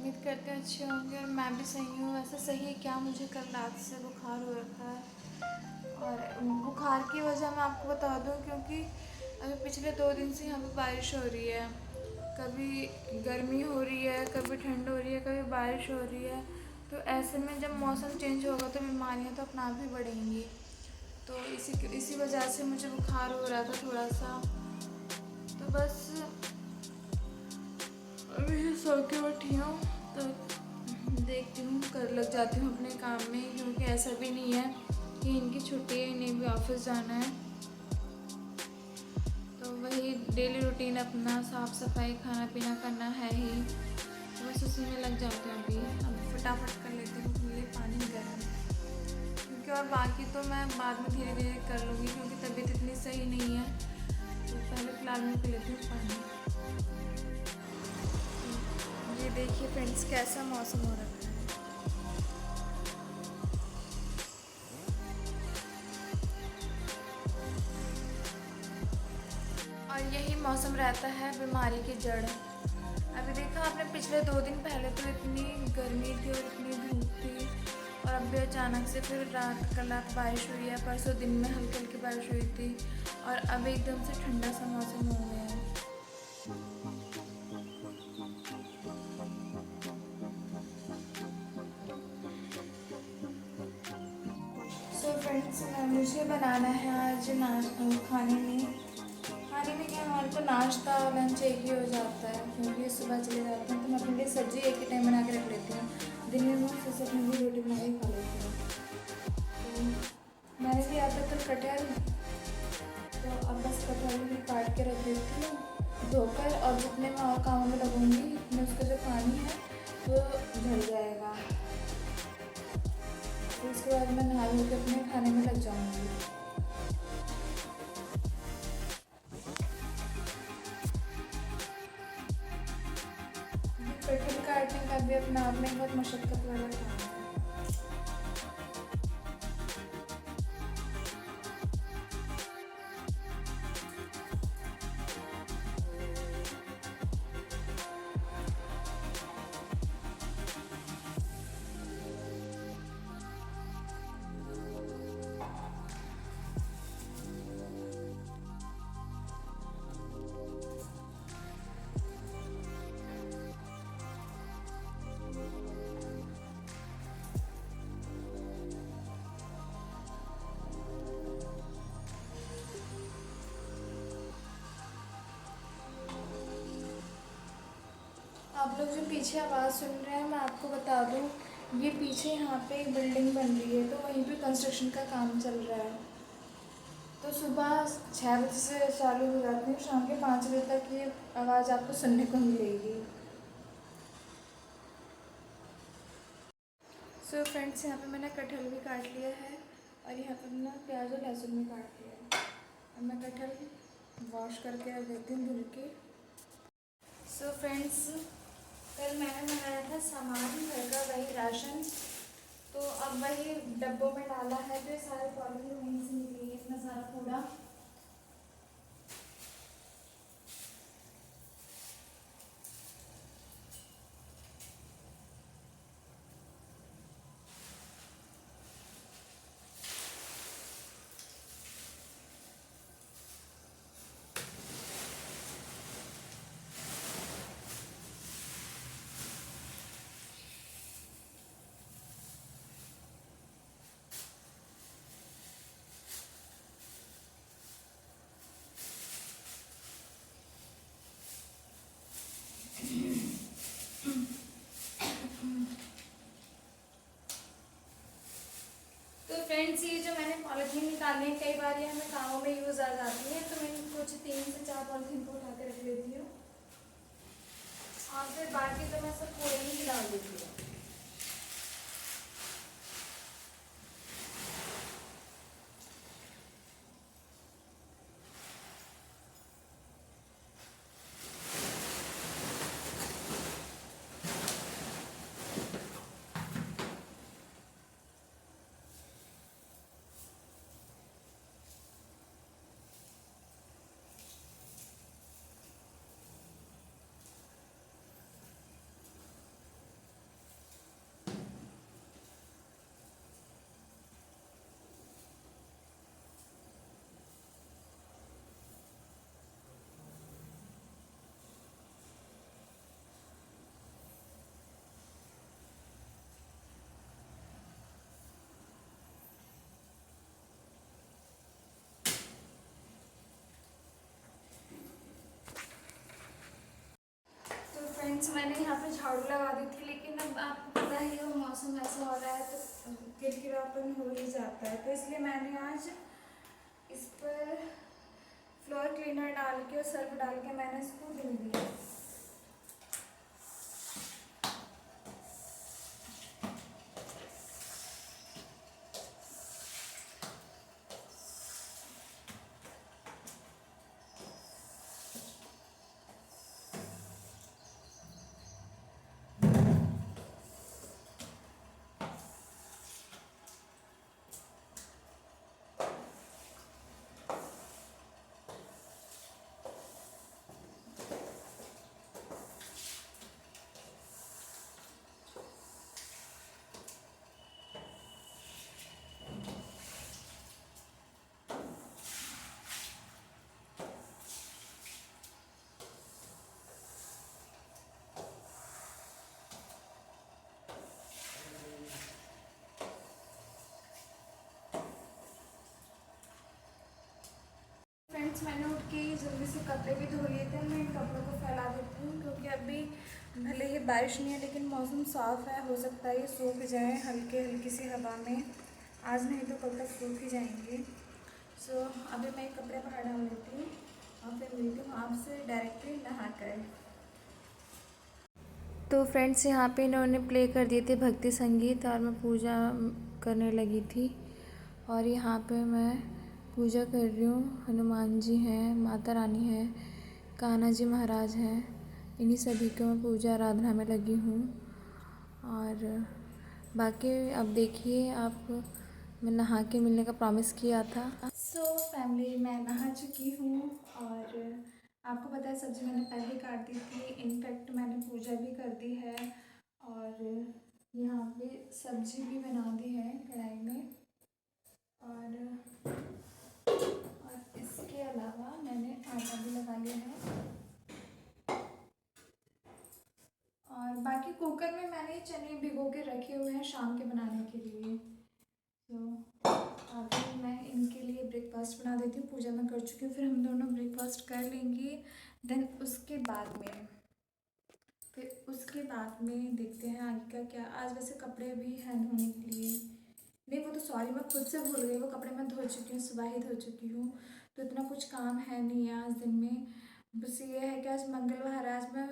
उम्मीद करते हैं अच्छे होंगे और मैं भी सही हूँ। वैसे सही है क्या, मुझे कल रात से बुखार हो रखा है और बुखार की वजह मैं आपको बता दूँ क्योंकि अभी पिछले 2 दिन से यहाँ पे बारिश हो रही है। कभी गर्मी हो रही है, कभी ठंड हो रही है, कभी बारिश हो रही है। तो ऐसे में जब मौसम चेंज होगा तो बीमारियाँ तो अपने आप ही बढ़ेंगी। तो इसी वजह से मुझे बुखार हो रहा था थोड़ा सा। तो बस अभी सो के उठी हूँ तो देखती हूँ कर लग जाती हूँ अपने काम में, क्योंकि ऐसा भी नहीं है कि इनकी छुट्टी है, इन्हें भी ऑफिस जाना है। तो वही डेली रूटीन अपना साफ़ सफाई खाना पीना करना है ही, तो बस उसी में लग जाते हैं। अब फटाफट कर लेती हूँ लिए पानी गर्म, क्योंकि और बाकी तो मैं बाद में धीरे धीरे कर लूँगी क्योंकि तबीयत इतनी सही नहीं है। तो पहले फ़िलहाल मैं पी लेती हूँ पानी। ये देखिए फ्रेंड्स कैसा मौसम हो रखा है। और यही मौसम रहता है बीमारी की जड़। अभी देखा आपने पिछले 2 दिन पहले तो इतनी गर्मी थी और इतनी धूप थी, और अब भी अचानक से फिर कल रात बारिश हुई है, परसों दिन में हल्की हल्की बारिश हुई थी और अब एकदम से ठंडा सा मौसम हो गया है। सो फ्रेंड्स मुझे बनाना है आज खाने में क्या, हमारे को नाश्ता लंच एक ही हो जाता है क्योंकि सुबह चले जाते हैं। तो मैं अपने लिए सब्ज़ी एक ही टाइम बना के रख लेती हूँ। दिन में मैं फिर से अपने लिए रोटी बना के खा लेती हूँ। तो मैंने भी आता कल कटहल, तो अब बस कटहल भी काट के रख देती हूँ धोकर, और जितने मैं और कामों में लगूँगी मैं उसका जो पानी है वो झड़ जाएगा। फिर उसके बाद मैं नहा धो के अपने खाने में लग जाऊँगी। कटहल काटने का भी अपने आप में बहुत मशक्क़त वाला काम है। आप लोग जो पीछे आवाज़ सुन रहे हैं मैं आपको बता दूं, ये पीछे यहाँ पे एक बिल्डिंग बन रही है तो वहीं पे कंस्ट्रक्शन का काम चल रहा है। तो सुबह 6 बजे से चालू हो जाती है, शाम के 5 बजे तक ये आवाज़ आपको सुनने को मिलेगी। सो फ्रेंड्स यहाँ पे मैंने कटहल भी काट लिया है और यहाँ पे मैंने प्याज और लहसुन भी काट लिया है। अब मैं कटहल वॉश करके रख देती हूँ धुल के। सो फ्रेंड्स कल मैंने मंगाया था सामान घर का, वही राशन, तो अब वही डब्बों में डाला है। तो ये सारे पॉलीथीन वहीं से निकली है, इतना सारा कूड़ा। तो फ्रेंड्स ये जो मैंने पॉलीथीन निकाली है, कई बार ये हमें कामों में यूज़ आ जाती है, तो मैं कुछ 3 से 4 पॉलीथीन को उठा के रख लेती हूँ और फिर बाकी तो मैं सब कूड़े में ही डाल देती हूँ। फ्रेंड्स, मैंने यहाँ पे झाड़ू लगा दी थी, लेकिन अब आपको पता ही है वो मौसम ऐसा हो रहा है तो किरकिरापन हो ही जाता है, तो इसलिए मैंने आज इस पर फ्लोर क्लीनर डाल के और सर्फ डाल के मैंने इसको धुल दिया। फ्रेंड्स, मैंने उठ के ही जल्दी से कपड़े भी धो लिए थे। मैं इन कपड़ों को फैला देती हूँ क्योंकि अभी भले ही बारिश नहीं है लेकिन मौसम साफ़ है, हो सकता है ये सूख जाए हल्की सी हवा में। आज नहीं तो कल तक सूख ही जाएंगे। सो अभी मैं कपड़े बाहर डाल लेती हूँ और फिर मिलती हूँ आपसे डायरेक्टली नहा कर। तो फ्रेंड्स, यहाँ पे इन्होंने प्ले कर दिए थे भक्ति संगीत और मैं पूजा करने लगी थी। और यहाँ पे मैं पूजा कर रही हूँ। हनुमान जी हैं, माता रानी है, कान्हा जी महाराज हैं, इन्हीं सभी को मैं पूजा आराधना में लगी हूँ। और बाकी अब देखिए, आप मैं नहा के मिलने का प्रॉमिस किया था। सो फैमिली, मैं नहा चुकी हूँ और आपको पता है सब्ज़ी मैंने पहले काट दी थी। इनफैक्ट मैंने पूजा भी कर दी है और यहाँ पे सब्ज़ी भी बना दी है कढ़ाई में। और इसके अलावा मैंने आटा भी लगा लिया है। और बाकी कुकर में मैंने चने भिगो के रखे हुए हैं शाम के बनाने के लिए। तो अभी मैं इनके लिए ब्रेकफास्ट बना देती हूँ। पूजा मैं कर चुकी हूँ, फिर हम दोनों ब्रेकफास्ट कर लेंगे। देन उसके बाद में देखते हैं आगे का क्या। आज वैसे कपड़े भी हैं धोने के लिए। नहीं, वो तो सॉरी, मैं खुद से भूल गई। वो कपड़े मैं धो चुकी हूँ, सुबह ही धो चुकी हूँ, तो इतना कुछ काम है नहीं है आज दिन में। बस ये है कि आज मंगलवार है। आज मैं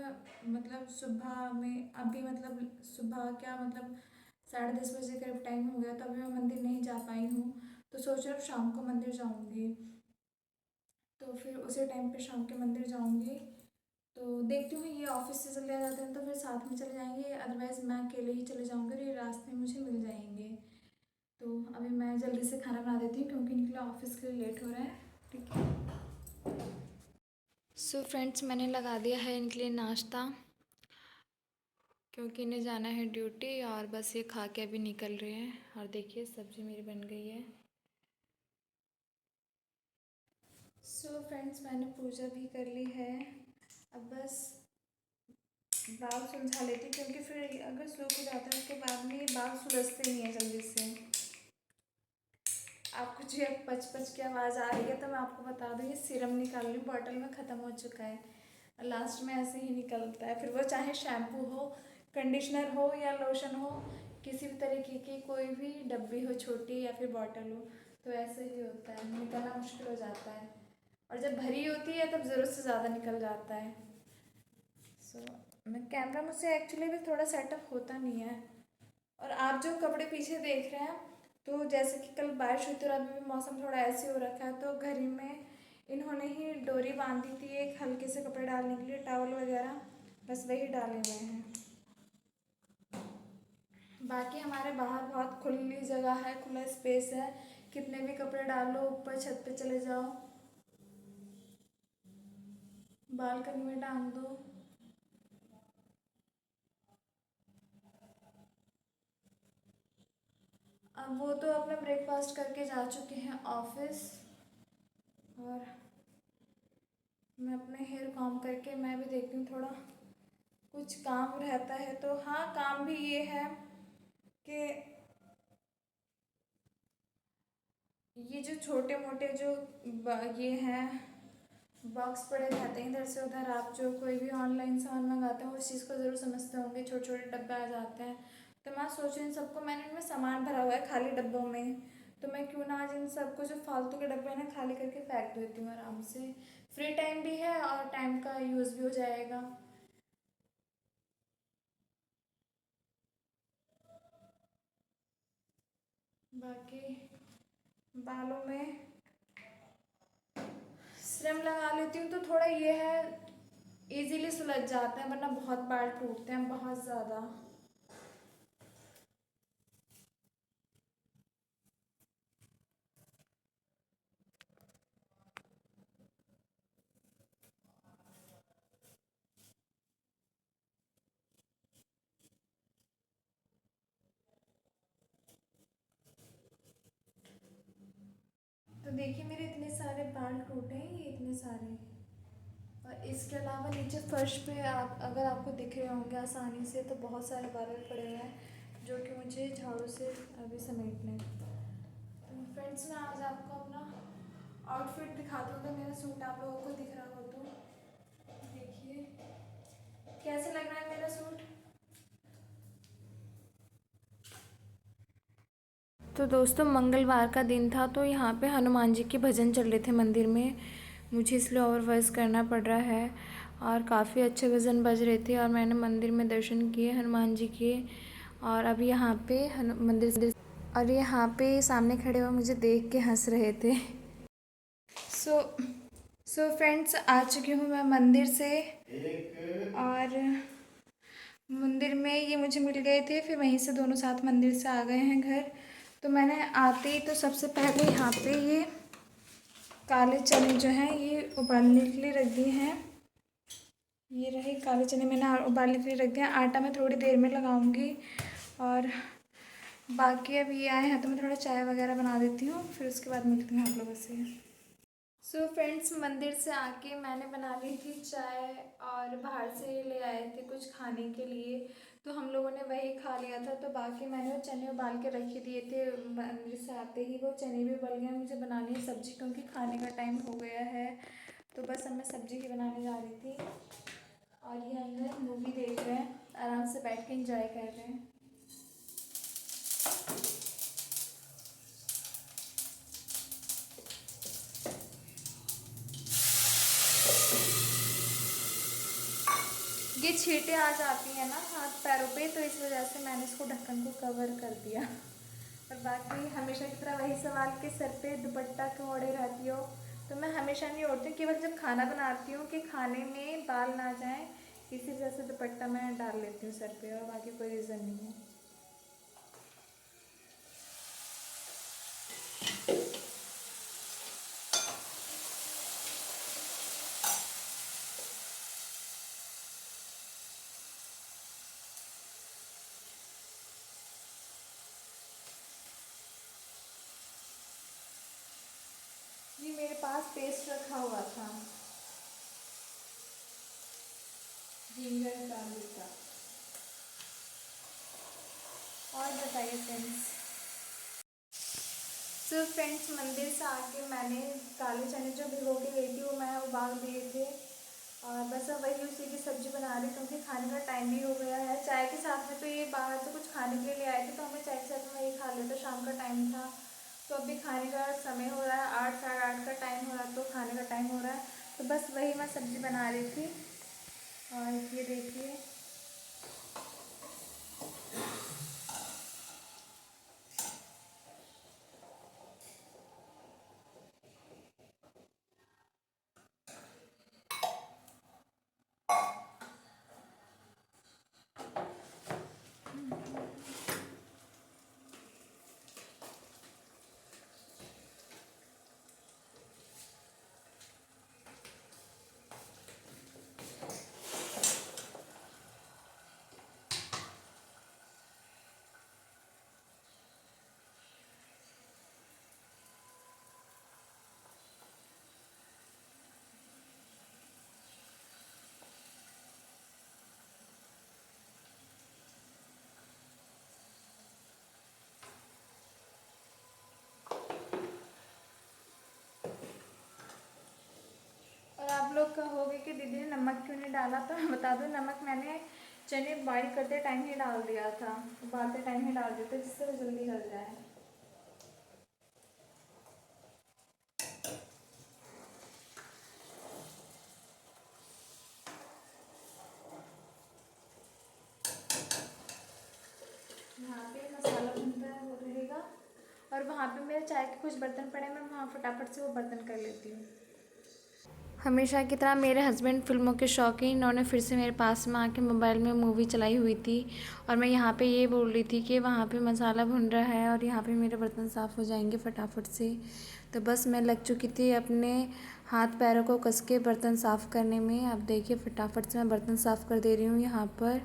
मतलब सुबह में अभी मतलब सुबह क्या मतलब 10:30 बजे करीब टाइम हो गया, तो अभी मैं मंदिर नहीं जा पाई हूँ। तो सोच रहा हूँ शाम को मंदिर जाऊँगी, तो फिर उसी टाइम पे शाम के मंदिर जाऊँगी। तो देखती हूँ, ये ऑफिस से चले जाते हैं तो फिर साथ में चले जाएंगे, अदरवाइज़ मैं अकेले ही चले जाऊँगी और ये रास्ते में मुझे मिल जाएंगे। तो अभी मैं जल्दी से खाना बना देती हूँ क्योंकि इनके लिए ऑफिस के लिए लेट हो रहा है। ठीक है। सो फ्रेंड्स, मैंने लगा दिया है इनके लिए नाश्ता क्योंकि इन्हें जाना है ड्यूटी, और बस ये खा के अभी निकल रहे हैं। और देखिए सब्ज़ी मेरी बन गई है। सो फ्रेंड्स, मैंने पूजा भी कर ली है। अब बस बाल सुलझा लेती हूँ क्योंकि फिर अगर सूख जाता है उसके बाद में ये बाल सुलझते नहीं है जल्दी से। आपको जो पच पच की आवाज़ आ रही है तो मैं आपको बता दूँ, ये सीरम निकाल रही हूँ, बॉटल में ख़त्म हो चुका है। लास्ट में ऐसे ही निकलता है, फिर वो चाहे शैम्पू हो, कंडीशनर हो या लोशन हो, किसी भी तरीके की कोई भी डब्बी हो छोटी या फिर बॉटल हो, तो ऐसे ही होता है, निकलना मुश्किल हो जाता है। और जब भरी होती है तब ज़रूरत से ज़्यादा निकल जाता है। सो मैं कैमरा मुझसे एक्चुअली भी थोड़ा सेटअप होता नहीं है। और आप जो कपड़े पीछे देख रहे हैं, तो जैसे कि कल बारिश हुई तो अभी भी मौसम थोड़ा ऐसे हो रखा है, तो घर ही में इन्होंने ही डोरी बांधी थी एक हल्के से कपड़े डालने के लिए, टॉवल वगैरह, बस वही डाले हुए हैं। बाकी हमारे बाहर बहुत खुली जगह है, खुला स्पेस है, कितने भी कपड़े डालो, ऊपर छत पे चले जाओ, बालकनी में टांग दो। अब वो तो अपना ब्रेकफास्ट करके जा चुके हैं ऑफिस, और मैं अपने हेयर कॉम करके मैं भी देखती हूँ, थोड़ा कुछ काम रहता है। तो हाँ, काम भी ये है कि ये जो छोटे मोटे जो ये हैं बॉक्स पड़े रहते हैं इधर से उधर। आप जो कोई भी ऑनलाइन सामान मंगाते हैं उस चीज़ को ज़रूर समझते होंगे, छोटे छोटे डब्बे आ जाते हैं। तो मैं सोचूं इन सबको, मैंने इनमें सामान भरा हुआ है खाली डब्बों में, तो मैं क्यों ना आज इन सबको जो फालतू के डब्बे हैं ना खाली करके फेंक देती हूँ आराम से। फ्री टाइम भी है और टाइम का यूज़ भी हो जाएगा। बाकी बालों में सीरम लगा लेती हूँ तो थोड़ा ये है, इजीली सुलझ जाते हैं, वरना बहुत बाल टूटते हैं बहुत ज़्यादा। तो देखिए मेरे इतने सारे बाल टूटे हैं, ये इतने सारे। और इसके अलावा नीचे फर्श पे आप अगर आपको दिख रहे होंगे आसानी से तो बहुत सारे बादल पड़े हुए हैं जो कि मुझे झाड़ू से अभी समेटने हैं। तो फ्रेंड्स मैं आज आपको अपना आउटफिट दिखा दूँगा, मेरा सूट आप लोगों को दिख रहा हो तो देखिए कैसे लग रहा है मेरा सूट। तो दोस्तों मंगलवार का दिन था तो यहाँ पे हनुमान जी के भजन चल रहे थे मंदिर में, मुझे इसलिए ओवर वॉइस करना पड़ रहा है। और काफ़ी अच्छे भजन बज रहे थे और मैंने मंदिर में दर्शन किए हनुमान जी के। और अभी यहाँ पे मंदिर से और यहाँ पे सामने खड़े हुए मुझे देख के हंस रहे थे। सो सो फ्रेंड्स आ चुकी हूँ मैं मंदिर से, और मंदिर में ये मुझे मिल गए थे, फिर वहीं से दोनों साथ मंदिर से आ गए हैं घर। तो मैंने आते ही तो सबसे पहले यहाँ पे ये काले चने जो हैं ये उबालने के लिए रख दिए हैं। ये रहे काले चने मैंने उबालने के लिए रख दिया। आटा मैं थोड़ी देर में लगाऊंगी। और बाकी अब ये आए हैं तो मैं थोड़ा चाय वगैरह बना देती हूँ, फिर उसके बाद मिलती हूँ आप लोगों से। सो फ्रेंड्स मंदिर से आके मैंने बना ली थी चाय, और बाहर से ले आए थे कुछ खाने के लिए, तो हम लोगों ने वही खा लिया था। तो बाकी मैंने वो चने उबाल के रख ही दिए थे, मंदिर से आते ही वो चने भी उबल गए। मुझे बनानी है सब्ज़ी क्योंकि खाने का टाइम हो गया है, तो बस अब मैं सब्ज़ी ही बनाने जा रही थी। और ये अंदर मूवी देख रहे हैं, आराम से बैठ के इंजॉय कर रहे हैं। ये छींटे आ जाती हैं ना हाथ पैरों पे, तो इस वजह से मैंने इसको ढक्कन को कवर कर दिया। और बाकी हमेशा की तरह वही सवाल कि सर पे दुपट्टा क्यों ओढ़े रहती हो, तो मैं हमेशा नहीं ओढ़ती हूँ, केवल जब खाना बनाती हूँ कि खाने में बाल ना जाएं, इसी वजह से दुपट्टा मैं डाल लेती हूँ सर पे, और बाकी कोई रीज़न नहीं है। ये मेरे पास पेस्ट रखा हुआ था जिंजर गार्लिक का। और बताइए फ्रेंड्स। तो फ्रेंड्स मंदिर से आके मैंने काले चने जो भिगो के गई थी वो मैं उबाल दिए थे, और बस अब वही उसी की सब्ज़ी बना रही क्योंकि खाने का टाइम भी हो गया है। चाय के साथ में तो ये बाहर से कुछ खाने के लिए आए थे तो हमें चाय के साथ में वही खा लेते, शाम का टाइम था। तो अभी खाने का समय हो रहा है, 8 साढ़े 8 का टाइम हो रहा है, तो खाने का टाइम हो रहा है, तो बस वही मैं सब्ज़ी बना रही थी। और ये देखिए कि दीदी ने नमक क्यों नहीं डाला, तो मैं बता दूँ नमक मैंने चने बॉईल करते टाइम ही डाल दिया था, उबालते टाइम ही डाल दिया था, जिससे वो जल्दी गल जाए। यहाँ पे मसाला भुनता है वो रहेगा, और वहाँ पे मेरे चाय के कुछ बर्तन पड़े हैं, मैं वहाँ फटाफट से वो बर्तन कर लेती हूँ। हमेशा की तरह मेरे हस्बैंड फ़िल्मों के शौकीन, इन्होंने फिर से मेरे पास में आके मोबाइल में मूवी चलाई हुई थी, और मैं यहाँ पे ये बोल रही थी कि वहाँ पे मसाला भुन रहा है और यहाँ पे मेरे बर्तन साफ़ हो जाएंगे फटाफट से। तो बस मैं लग चुकी थी अपने हाथ पैरों को कस के बर्तन साफ़ करने में। अब देखिए फटाफट से मैं बर्तन साफ़ कर दे रही हूँ यहाँ पर,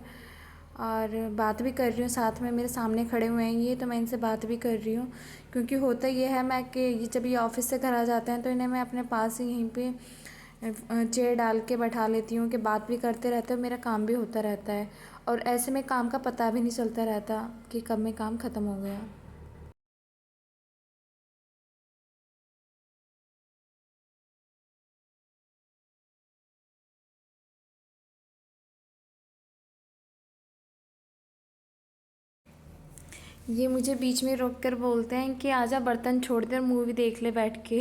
और बात भी कर रही हूँ, साथ में मेरे सामने खड़े हुए हैं ये, तो मैं इनसे बात भी कर रही हूँ। क्योंकि होता ये है मैं कि ये जब ये ऑफ़िस से घर आ जाते हैं तो इन्हें मैं अपने पास ही यहीं पे चेयर डाल के बैठा लेती हूँ कि बात भी करते रहते हैं, मेरा काम भी होता रहता है, और ऐसे में काम का पता भी नहीं चलता रहता कि कब में काम ख़त्म हो गया। ये मुझे बीच में रोक कर बोलते हैं कि आजा बर्तन छोड़ दे और मूवी देख ले बैठ के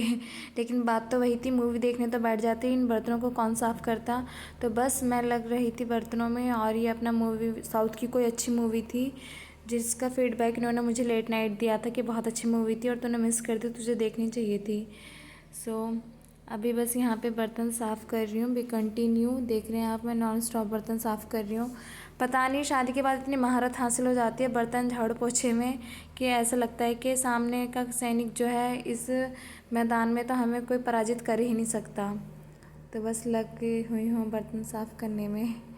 लेकिन बात तो वही थी, मूवी देखने तो बैठ जाते, इन बर्तनों को कौन साफ़ करता। तो बस मैं लग रही थी बर्तनों में, और ये अपना मूवी साउथ की कोई अच्छी मूवी थी जिसका फीडबैक इन्होंने मुझे लेट नाइट दिया था कि बहुत अच्छी मूवी थी और तूने मिस कर दी, तुझे देखनी चाहिए थी। सो अभी बस यहाँ पे बर्तन साफ़ कर रही हूँ, बी कंटिन्यू देख रहे हैं आप, मैं नॉन स्टॉप बर्तन साफ़ कर रही हूँ। पता नहीं शादी के बाद इतनी महारत हासिल हो जाती है बर्तन झाड़ू पोछे में कि ऐसा लगता है कि सामने का सैनिक जो है इस मैदान में तो हमें कोई पराजित कर ही नहीं सकता। तो बस लगी हुई हूँ बर्तन साफ़ करने में।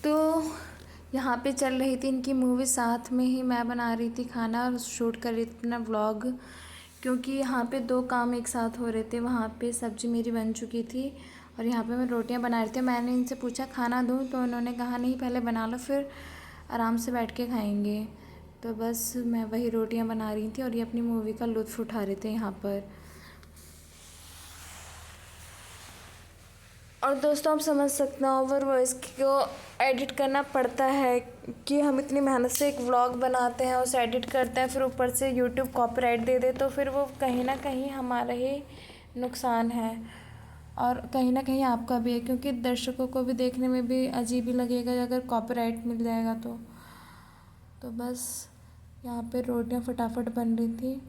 तो यहाँ पे चल रही थी इनकी मूवी, साथ में ही मैं बना रही थी खाना और शूट कर रही थी अपना व्लॉग, क्योंकि यहाँ पे दो काम एक साथ हो रहे थे। वहाँ पे सब्ज़ी मेरी बन चुकी थी और यहाँ पे मैं रोटियाँ बना रही थी। मैंने इनसे पूछा खाना दूँ, तो उन्होंने कहा नहीं पहले बना लो, फिर आराम से बैठ के खाएंगे। तो बस मैं वही रोटियाँ बना रही थी और ये अपनी मूवी का लुत्फ़ उठा रहे थे यहाँ पर। और दोस्तों आप समझ सकते हो ओवर वॉइस को एडिट करना पड़ता है, कि हम इतनी मेहनत से एक व्लॉग बनाते हैं, उसे एडिट करते हैं, फिर ऊपर से यूट्यूब कॉपीराइट दे दे तो फिर वो कहीं ना कहीं हमारा ही नुकसान है और कहीं ना कहीं आपका भी है, क्योंकि दर्शकों को भी देखने में भी अजीब ही लगेगा अगर कॉपीराइट मिल जाएगा तो बस यहाँ पे रोटियाँ फटाफट बन रही थी।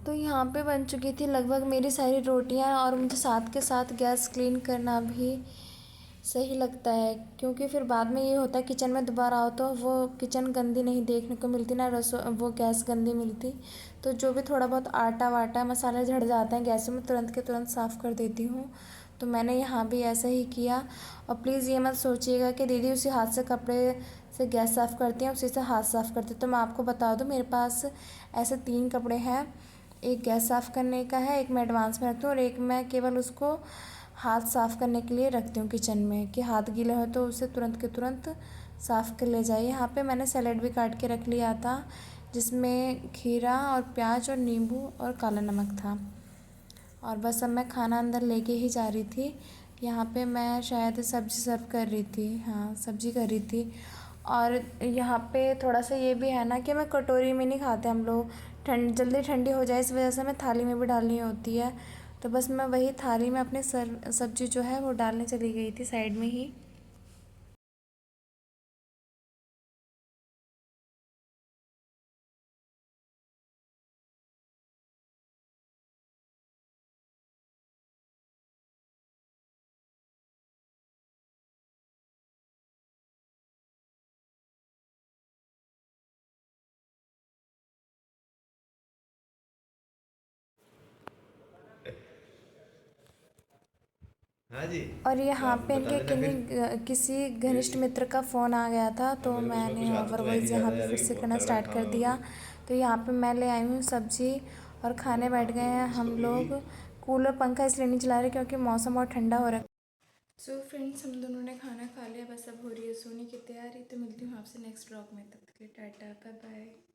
तो यहाँ पे बन चुकी थी लगभग मेरी सारी रोटियाँ, और मुझे साथ के साथ गैस क्लीन करना भी सही लगता है, क्योंकि फिर बाद में ये होता है किचन में दोबारा आओ तो वो किचन गंदी नहीं देखने को मिलती, ना वो गैस गंदी मिलती। तो जो भी थोड़ा बहुत आटा वाटा मसाले झड़ जाते हैं गैस में, तुरंत के तुरंत साफ़ कर देती हूँ। तो मैंने यहाँ भी ऐसा ही किया। और प्लीज़ ये मत सोचिएगा कि दीदी उसी हाथ से कपड़े से गैस साफ़ करती हैं, उसी से हाथ साफ़ करती हैं। तो मैं आपको बता दूँ, मेरे पास ऐसे 3 कपड़े हैं। एक गैस साफ़ करने का है, एक मैं एडवांस में रखती हूँ और एक मैं केवल उसको हाथ साफ़ करने के लिए रखती हूँ किचन में, कि हाथ गीले हो तो उसे तुरंत के तुरंत साफ़ कर ले जाइए। यहाँ पे मैंने सैलेड भी काट के रख लिया था, जिसमें खीरा और प्याज और नींबू और काला नमक था। और बस अब मैं खाना अंदर लेके ही जा रही थी। यहाँ पे मैं शायद सब्ज़ी सर्व कर रही थी, हाँ सब्ज़ी कर रही थी। और यहाँ पे थोड़ा सा ये भी है ना कि मैं कटोरी में नहीं खाते हम लोग, जल्दी ठंडी हो जाए इस वजह से हमें थाली में भी डालनी होती है। तो बस मैं वही थाली में अपने सब्ज़ी जो है वो डालने चली गई थी साइड में ही। हाँ जी। और तो यहाँ आप पे बता इनके देना फिर। किसी घनिष्ठ ये मित्र का फ़ोन आ गया था, अब तो मेरे को उसमें कुछ मैंने आदत तो है नहीं ओवरवॉइज़ यहाँ ज़्यादा पे यार, फिर कि से बहुत करना तगड़ा स्टार्ट कर खाऊंगा दिया। कुछ। तो यहाँ पे मैं ले आई हूँ सब्ज़ी और खाने बैठ हाँ गए तो हैं इसको हम भी लोग। कूलर पंखा इसलिए नहीं चला रहे क्योंकि मौसम बहुत ठंडा हो रहा है। सो फ्रेंड्स, हम दोनों ने खाना खा लिया, बस अब हो रही है सोने की तैयारी। तो मिलती हूँ आपसे नेक्स्ट व्लॉग में, तब तक के लिए टाटा बाय बाय।